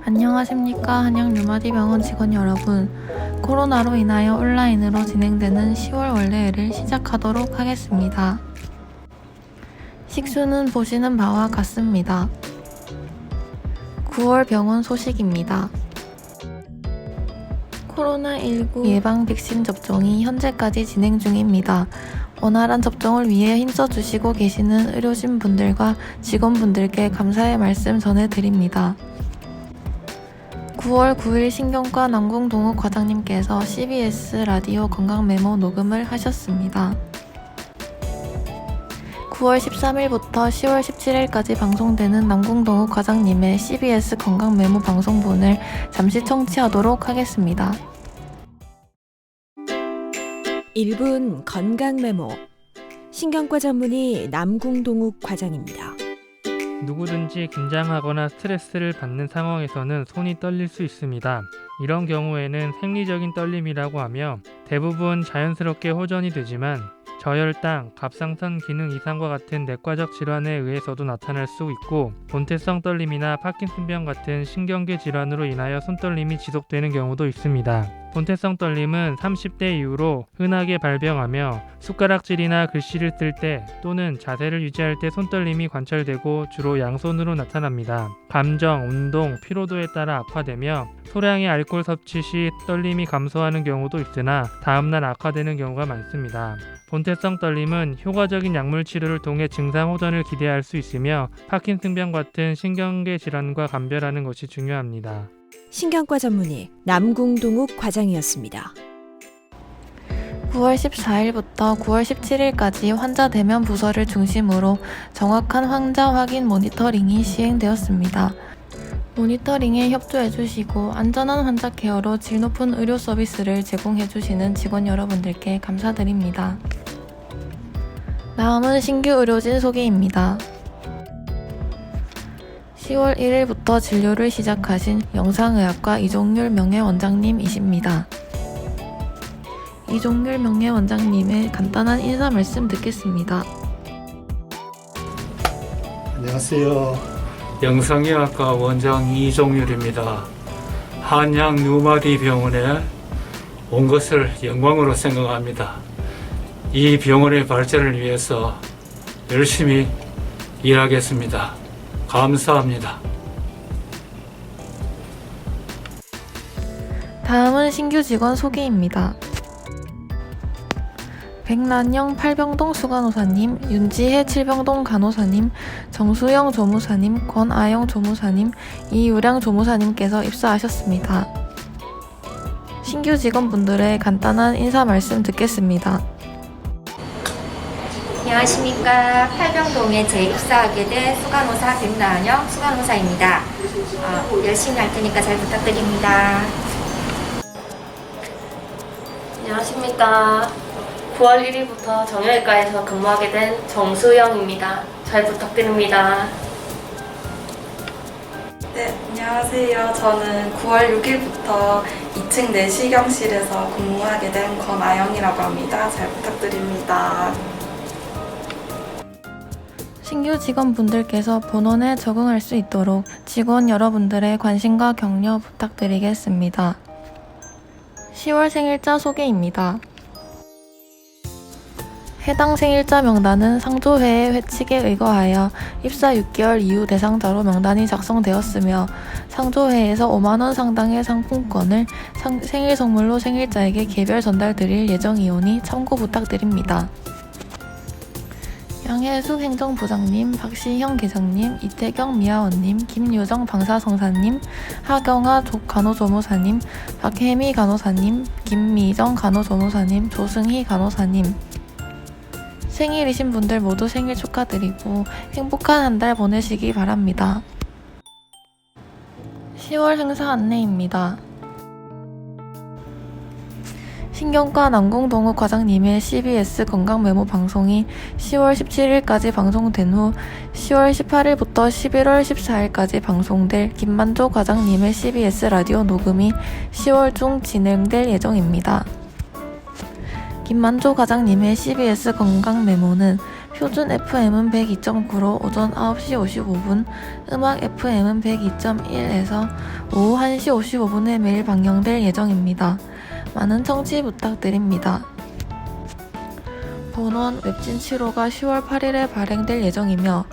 안녕하십니까. 한양류마디병원 직원 여러분. 코로나로 인하여 온라인으로 진행되는 10월 원래회를 시작하도록 하겠습니다. 식수는 보시는 바와 같습니다. 9월 병원 소식입니다. 코로나19 예방 백신 접종이 현재까지 진행 중입니다. 원활한 접종을 위해 힘써주시고 계시는 의료진분들과 직원분들께 감사의 말씀 전해드립니다. 9월 9일 신경과 남궁동욱 과장님께서 CBS 라디오 건강 메모 녹음을 하셨습니다. 9월 13일부터 10월 17일까지 방송되는 남궁동욱 과장님의 CBS 건강 메모 방송분을 잠시 청취하도록 하겠습니다. 1분 건강 메모. 신경과 전문의 남궁동욱 과장입니다. 누구든지 긴장하거나 스트레스를 받는 상황에서는 손이 떨릴 수 있습니다. 이런 경우에는 생리적인 떨림이라고 하며 대부분 자연스럽게 호전이 되지만 저혈당, 갑상선 기능 이상과 같은 내과적 질환에 의해서도 나타날 수 있고 본태성 떨림이나 파킨슨병 같은 신경계 질환으로 인하여 손떨림이 지속되는 경우도 있습니다. 본태성 떨림은 30대 이후로 흔하게 발병하며 숟가락질이나 글씨를 쓸 때 또는 자세를 유지할 때 손떨림이 관찰되고 주로 양손으로 나타납니다. 감정, 운동, 피로도에 따라 악화되며 소량의 알코올 섭취 시 떨림이 감소하는 경우도 있으나 다음날 악화되는 경우가 많습니다. 본태성 떨림은 효과적인 약물 치료를 통해 증상 호전을 기대할 수 있으며 파킨슨병 같은 신경계 질환과 감별하는 것이 중요합니다. 신경과 전문의 남궁동욱 과장이었습니다. 9월 14일부터 9월 17일까지 환자 대면 부서를 중심으로 정확한 환자 확인 모니터링이 시행되었습니다. 모니터링에 협조해주시고 안전한 환자 케어로 질 높은 의료 서비스를 제공해주시는 직원 여러분들께 감사드립니다. 다음은 신규 의료진 소개입니다. 10월 1일부터 진료를 시작하신 영상의학과 이종률 명예원장님이십니다. 이종률 명예원장님의 간단한 인사 말씀 듣겠습니다. 안녕하세요. 영상의학과 원장 이종률입니다. 한양 뉴마디 병원에 온 것을 영광으로 생각합니다. 이 병원의 발전을 위해서 열심히 일하겠습니다. 감사합니다. 다음은 신규 직원 소개입니다. 백난영 8병동 수간호사님, 윤지혜 7병동 간호사님, 정수영 조무사님, 권아영 조무사님, 이유량 조무사님께서 입사하셨습니다. 신규 직원분들의 간단한 인사 말씀 듣겠습니다. 안녕하십니까. 8병동에 재입사하게 된 수간호사 백나은영 수간호사입니다. 열심히 할 테니까 잘 부탁드립니다. 안녕하십니까. 9월 1일부터 정형외과에서 근무하게 된 정수영입니다. 잘 부탁드립니다. 네, 안녕하세요. 저는 9월 6일부터 2층 내시경실에서 근무하게 된 권아영이라고 합니다. 잘 부탁드립니다. 신규 직원분들께서 본원에 적응할 수 있도록 직원 여러분들의 관심과 격려 부탁드리겠습니다. 10월 생일자 소개입니다. 해당 생일자 명단은 상조회의 회칙에 의거하여 입사 6개월 이후 대상자로 명단이 작성되었으며 상조회에서 5만원 상당의 상품권을 생일 선물로 생일자에게 개별 전달드릴 예정이오니 참고 부탁드립니다. 양혜숙 행정부장님, 박시형 계장님, 이태경 미아원님, 김유정 방사성사님, 하경아 간호조무사님, 박혜미 간호사님, 김미정 간호조무사님, 조승희 간호사님. 생일이신 분들 모두 생일 축하드리고 행복한 한 달 보내시기 바랍니다. 10월 행사 안내입니다. 신경과 남궁동욱 과장님의 CBS 건강 메모 방송이 10월 17일까지 방송된 후 10월 18일부터 11월 14일까지 방송될 김만조 과장님의 CBS 라디오 녹음이 10월 중 진행될 예정입니다. 김만조 과장님의 CBS 건강 메모는 표준 FM은 102.9로 오전 9시 55분, 음악 FM은 102.1에서 오후 1시 55분에 매일 방영될 예정입니다. 많은 청취 부탁드립니다. 본원 웹진 7호가 10월 8일에 발행될 예정이며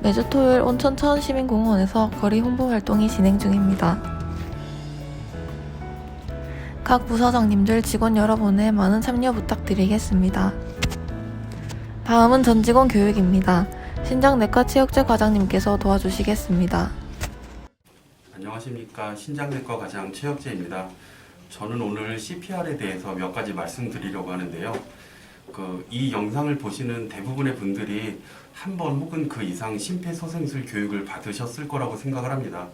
매주 토요일 온천 천시민공원에서 거리 홍보 활동이 진행 중입니다. 각 부서장님들 직원 여러분의 많은 참여 부탁드리겠습니다. 다음은 전 직원 교육입니다. 신장내과체육제 과장님께서 도와주시겠습니다. 안녕하십니까. 신장내과 과장 최혁재입니다. 저는 오늘 CPR에 대해서 몇 가지 말씀드리려고 하는데요. 이 영상을 보시는 대부분의 분들이 한 번 혹은 그 이상 심폐소생술 교육을 받으셨을 거라고 생각을 합니다.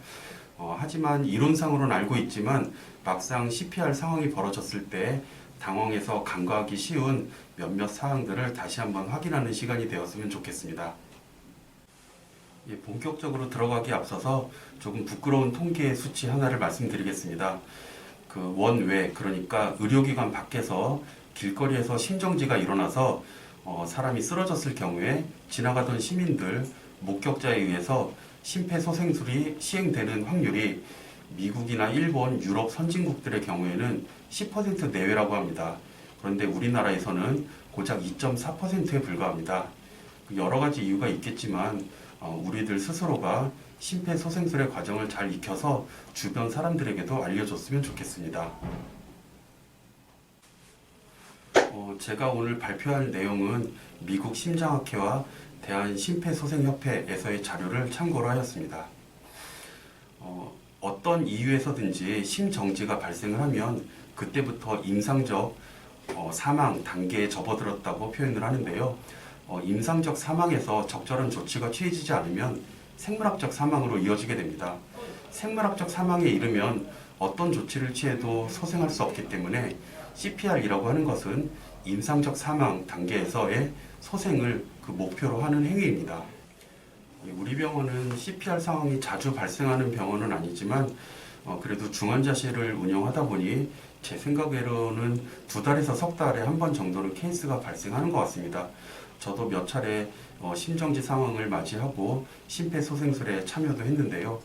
하지만 이론상으로는 알고 있지만 막상 CPR 상황이 벌어졌을 때 당황해서 간과하기 쉬운 몇몇 사항들을 다시 한번 확인하는 시간이 되었으면 좋겠습니다. 본격적으로 들어가기 앞서서 조금 부끄러운 통계 수치 하나를 말씀드리겠습니다. 원외, 그러니까 의료기관 밖에서 길거리에서 심정지가 일어나서 사람이 쓰러졌을 경우에 지나가던 시민들, 목격자에 의해서 심폐소생술이 시행되는 확률이 미국이나 일본, 유럽 선진국들의 경우에는 10% 내외라고 합니다. 그런데 우리나라에서는 고작 2.4%에 불과합니다. 여러 가지 이유가 있겠지만 우리들 스스로가 심폐소생술의 과정을 잘 익혀서 주변 사람들에게도 알려줬으면 좋겠습니다. 제가 오늘 발표할 내용은 미국 심장학회와 대한심폐소생협회에서의 자료를 참고로 하였습니다. 어떤 이유에서든지 심정지가 발생을 하면 그때부터 임상적 사망 단계에 접어들었다고 표현을 하는데요. 임상적 사망에서 적절한 조치가 취해지지 않으면 생물학적 사망으로 이어지게 됩니다. 생물학적 사망에 이르면 어떤 조치를 취해도 소생할 수 없기 때문에 CPR이라고 하는 것은 임상적 사망 단계에서의 소생을 목표로 하는 행위입니다. 우리 병원은 CPR 상황이 자주 발생하는 병원은 아니지만 그래도 중환자실을 운영하다 보니 제 생각으로는 2달에서 석 달에 한 번 정도는 케이스가 발생하는 것 같습니다. 저도 몇 차례 심정지 상황을 맞이하고 심폐소생술에 참여도 했는데요.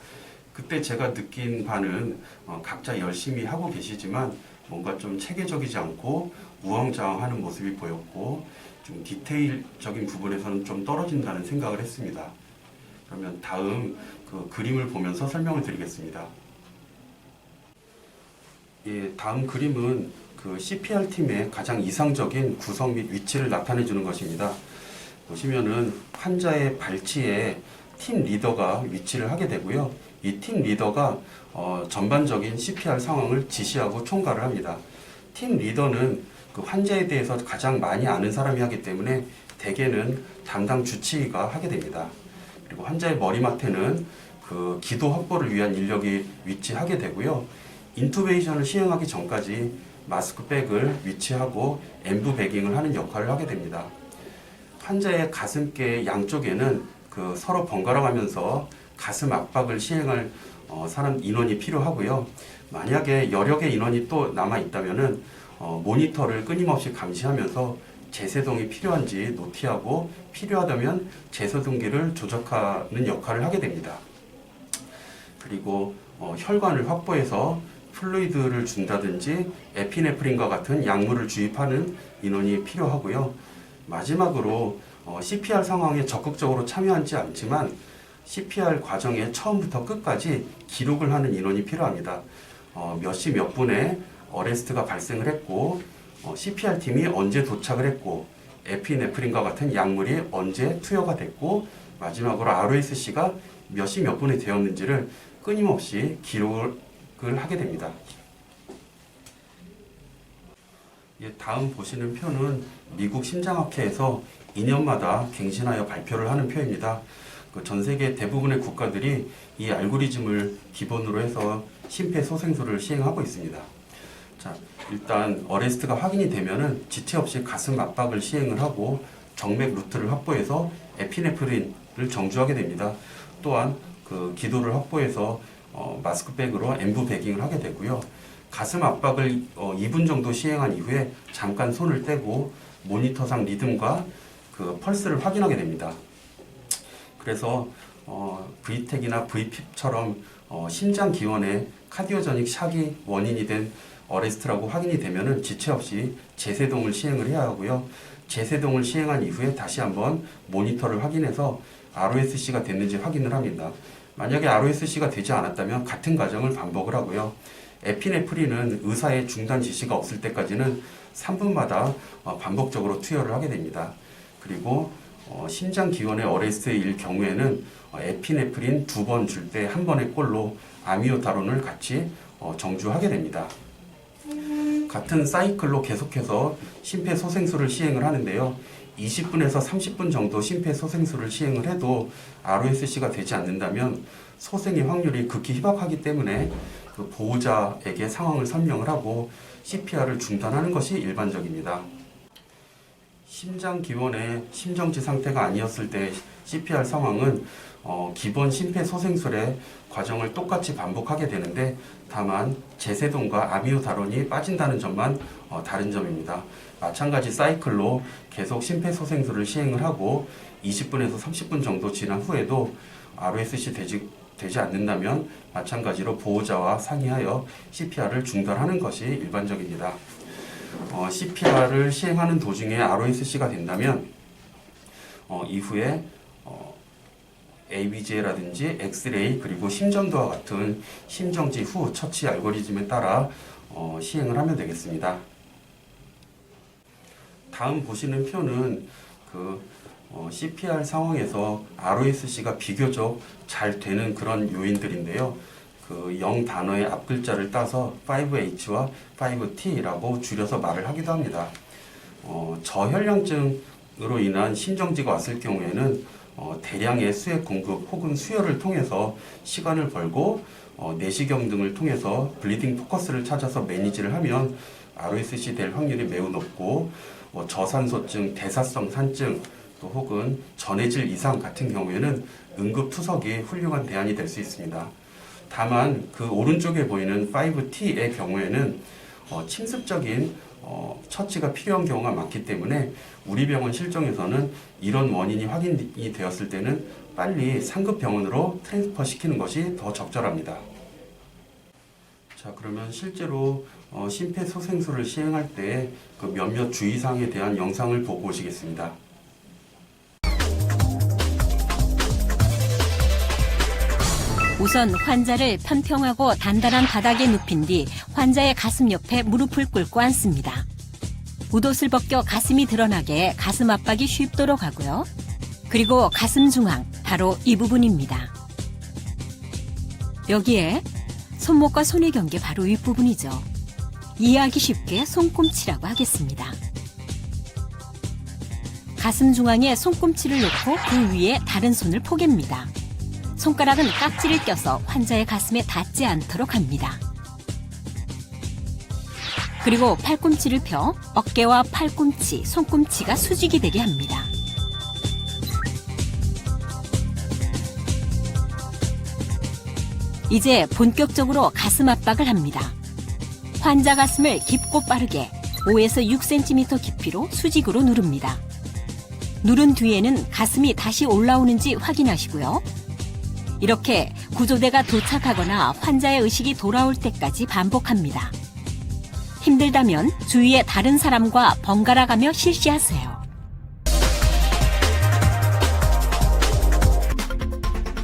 그때 제가 느낀 바는 각자 열심히 하고 계시지만 뭔가 좀 체계적이지 않고 우왕좌왕하는 모습이 보였고 좀 디테일적인 부분에서는 좀 떨어진다는 생각을 했습니다. 그러면 다음 그림을 보면서 설명을 드리겠습니다. 다음 그림은 CPR 팀의 가장 이상적인 구성 및 위치를 나타내 주는 것입니다. 보시면은 환자의 발치에 팀 리더가 위치를 하게 되고요. 이 팀 리더가 전반적인 CPR 상황을 지시하고 총괄을 합니다. 팀 리더는 환자에 대해서 가장 많이 아는 사람이 하기 때문에 대개는 담당 주치의가 하게 됩니다. 그리고 환자의 머리맡에는 기도 확보를 위한 인력이 위치하게 되고요. 인투베이션을 시행하기 전까지 마스크백을 위치하고 엠브 배깅을 하는 역할을 하게 됩니다. 환자의 가슴께 양쪽에는 서로 번갈아 가면서 가슴 압박을 시행할 인원이 필요하고요. 만약에 여러 개 인원이 또 남아 있다면은 모니터를 끊임없이 감시하면서 제세동이 필요한지 노티하고 필요하다면 제세동기를 조작하는 역할을 하게 됩니다. 그리고 혈관을 확보해서 플루이드를 준다든지 에피네프린과 같은 약물을 주입하는 인원이 필요하고요. 마지막으로 CPR 상황에 적극적으로 참여하지 않지만 CPR 과정에 처음부터 끝까지 기록을 하는 인원이 필요합니다. 몇 시 몇 분에 어레스트가 발생을 했고 CPR 팀이 언제 도착을 했고 에피네프린과 같은 약물이 언제 투여가 됐고 마지막으로 ROSC가 몇 시 몇 분에 되었는지를 끊임없이 기록을 하게 됩니다. 다음 보시는 표는 미국 심장학회에서 2년마다 갱신하여 발표를 하는 표입니다. 전 세계 대부분의 국가들이 이 알고리즘을 기본으로 해서 심폐소생술을 시행하고 있습니다. 자, 일단 어레스트가 확인이 되면은 지체 없이 가슴 압박을 시행을 하고 정맥 루트를 확보해서 에피네프린을 정주하게 됩니다. 또한 기도를 확보해서 마스크백으로 엠브 배깅을 하게 되고요. 가슴 압박을 2분 정도 시행한 이후에 잠깐 손을 떼고 모니터상 리듬과 그 펄스를 확인하게 됩니다. 그래서 V택이나 V핍처럼 심장 기원의 카디오저닉 샥이 원인이 된 어레스트라고 확인이 되면은 지체 없이 재세동을 시행을 해야 하고요. 재세동을 시행한 이후에 다시 한번 모니터를 확인해서 ROSC가 됐는지 확인을 합니다. 만약에 ROSC가 되지 않았다면 같은 과정을 반복을 하고요. 에피네프린은 의사의 중단 지시가 없을 때까지는 3분마다 반복적으로 투여를 하게 됩니다. 그리고 심장 기원의 어레스트일 경우에는 에피네프린 2번 줄 때 한 번의 꼴로 아미오다론을 같이 정주하게 됩니다. 같은 사이클로 계속해서 심폐소생술을 시행을 하는데요. 20분에서 30분 정도 심폐소생술을 시행을 해도 ROSC가 되지 않는다면 소생의 확률이 극히 희박하기 때문에 그 보호자에게 상황을 설명을 하고 CPR을 중단하는 것이 일반적입니다. 심장 기원의 심정지 상태가 아니었을 때 CPR 상황은 기본 심폐소생술의 과정을 똑같이 반복하게 되는데 다만 재세동과 아미오다론이 빠진다는 점만 다른 점입니다. 마찬가지 사이클로 계속 심폐소생술을 시행을 하고 20분에서 30분 정도 지난 후에도 ROSC 되지 않는다면 마찬가지로 보호자와 상의하여 CPR을 중단하는 것이 일반적입니다. CPR을 시행하는 도중에 ROSC가 된다면 이후에 ABG라든지 엑스레이 그리고 심전도와 같은 심정지 후 처치 알고리즘에 따라 시행을 하면 되겠습니다. 다음 보시는 표는 CPR 상황에서 ROSC가 비교적 잘 되는 그런 요인들인데요. 0 단어의 앞글자를 따서 5H와 5T라고 줄여서 말을 하기도 합니다. 저혈량증으로 인한 심정지가 왔을 경우에는 대량의 수액 공급 혹은 수혈을 통해서 시간을 벌고 내시경 등을 통해서 블리딩 포커스를 찾아서 매니지를 하면 ROSC 될 확률이 매우 높고 저산소증, 대사성 산증 또 혹은 전해질 이상 같은 경우에는 응급투석이 훌륭한 대안이 될 수 있습니다. 다만 그 오른쪽에 보이는 5T의 경우에는 침습적인 처치가 필요한 경우가 많기 때문에 우리 병원 실정에서는 이런 원인이 확인이 되었을 때는 빨리 상급 병원으로 트랜스퍼 시키는 것이 더 적절합니다. 자, 그러면 실제로 심폐소생술을 시행할 때 그 몇몇 주의사항에 대한 영상을 보고 오시겠습니다. 우선 환자를 편평하고 단단한 바닥에 눕힌 뒤 환자의 가슴 옆에 무릎을 꿇고 앉습니다. 웃옷을 벗겨 가슴이 드러나게 가슴 압박이 쉽도록 하고요. 그리고 가슴 중앙, 바로 이 부분입니다. 여기에 손목과 손의 경계 바로 윗부분이죠. 이해하기 쉽게 손꿈치라고 하겠습니다. 가슴 중앙에 손꿈치를 놓고 그 위에 다른 손을 포갭니다. 손가락은 깍지를 껴서 환자의 가슴에 닿지 않도록 합니다. 그리고 팔꿈치를 펴 어깨와 팔꿈치, 손꿈치가 수직이 되게 합니다. 이제 본격적으로 가슴 압박을 합니다. 환자 가슴을 깊고 빠르게 5에서 6cm 깊이로 수직으로 누릅니다. 누른 뒤에는 가슴이 다시 올라오는지 확인하시고요. 이렇게 구조대가 도착하거나 환자의 의식이 돌아올 때까지 반복합니다. 힘들다면 주위의 다른 사람과 번갈아 가며 실시하세요.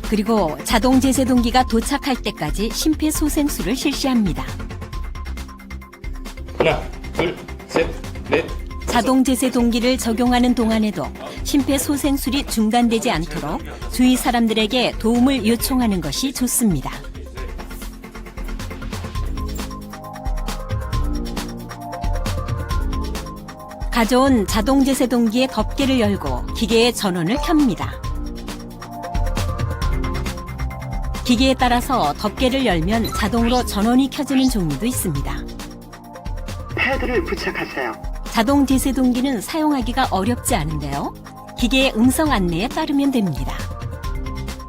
그리고 자동 제세동기가 도착할 때까지 심폐소생술을 실시합니다. 하나, 둘, 셋, 넷. 자동 제세동기를 적용하는 동안에도 심폐소생술이 중단되지 않도록 주위 사람들에게 도움을 요청하는 것이 좋습니다. 가져온 자동 제세동기의 덮개를 열고 기계의 전원을 켭니다. 기계에 따라서 덮개를 열면 자동으로 전원이 켜지는 종류도 있습니다. 패드를 부착하세요. 자동 제세동기는 사용하기가 어렵지 않은데요. 기계의 음성 안내에 따르면 됩니다.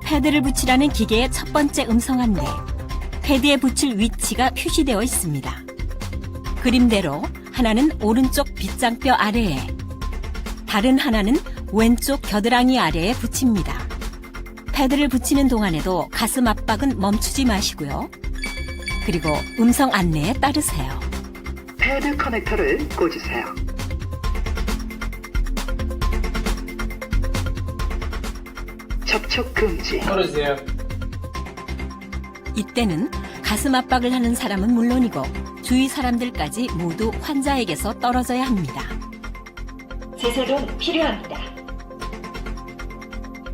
패드를 붙이라는 기계의 첫 번째 음성 안내. 패드에 붙일 위치가 표시되어 있습니다. 그림대로 하나는 오른쪽 빗장뼈 아래에, 다른 하나는 왼쪽 겨드랑이 아래에 붙입니다. 패드를 붙이는 동안에도 가슴 압박은 멈추지 마시고요. 그리고 음성 안내에 따르세요. 패드 커넥터를 꽂으세요. 접촉 금지. 떨어지세요. 이때는 가슴 압박을 하는 사람은 물론이고 주위 사람들까지 모두 환자에게서 떨어져야 합니다. 제세동 필요합니다.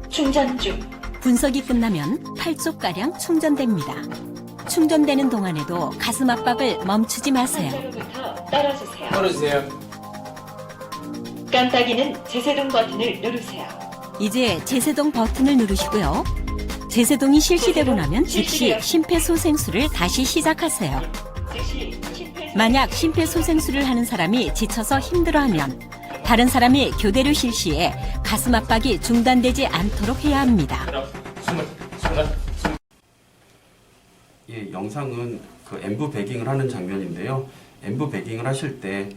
충전 중. 분석이 끝나면 8초가량 충전됩니다. 충전되는 동안에도 가슴 압박을 멈추지 마세요. 환자로부터 떨어지세요. 떨어지세요. 깜빡이는 제세동 버튼을 누르세요. 이제 제세동 버튼을 누르시고요. 제세동이 실시되고 나면 즉시 심폐소생술을 다시 시작하세요. 즉시 심폐소생술. 만약 심폐소생술을 하는 사람이 지쳐서 힘들어하면 다른 사람이 교대로 실시해 가슴 압박이 중단되지 않도록 해야 합니다. 숨을. 예, 영상은 그 엠브 배깅을 하는 장면인데요. 엠브 배깅을 하실 때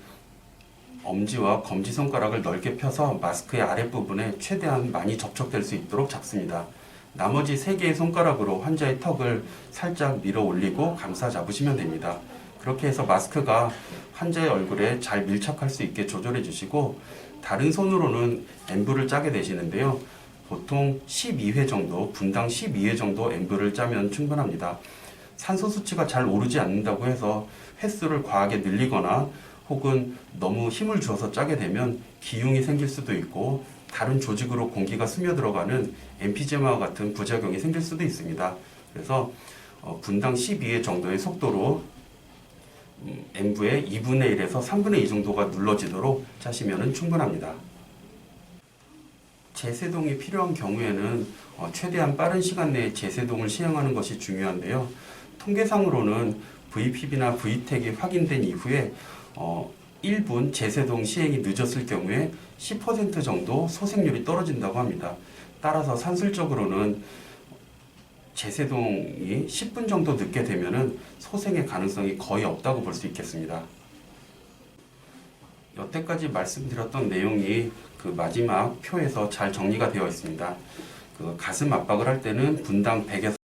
엄지와 검지 손가락을 넓게 펴서 마스크의 아랫부분에 최대한 많이 접촉될 수 있도록 잡습니다. 나머지 3개의 손가락으로 환자의 턱을 살짝 밀어 올리고 감싸 잡으시면 됩니다. 그렇게 해서 마스크가 환자의 얼굴에 잘 밀착할 수 있게 조절해 주시고 다른 손으로는 엠브를 짜게 되시는데요. 보통 12회 정도, 분당 12회 정도 엠브를 짜면 충분합니다. 산소 수치가 잘 오르지 않는다고 해서 횟수를 과하게 늘리거나 혹은 너무 힘을 주어서 짜게 되면 기흉이 생길 수도 있고 다른 조직으로 공기가 스며들어가는 엠피제마와 같은 부작용이 생길 수도 있습니다. 그래서 분당 12회 정도의 속도로 엠브의 2분의 1에서 3분의 2 정도가 눌러지도록 짜시면 충분합니다. 제세동이 필요한 경우에는 최대한 빠른 시간 내에 제세동을 시행하는 것이 중요한데요. 통계상으로는 VPB나 VTEC이 확인된 이후에 1분 제세동 시행이 늦었을 경우에 10% 정도 소생률이 떨어진다고 합니다. 따라서 산술적으로는 제세동이 10분 정도 늦게 되면은 소생의 가능성이 거의 없다고 볼 수 있겠습니다. 여태까지 말씀드렸던 내용이 그 마지막 표에서 잘 정리가 되어 있습니다. 그 가슴 압박을 할 때는 분당 100에서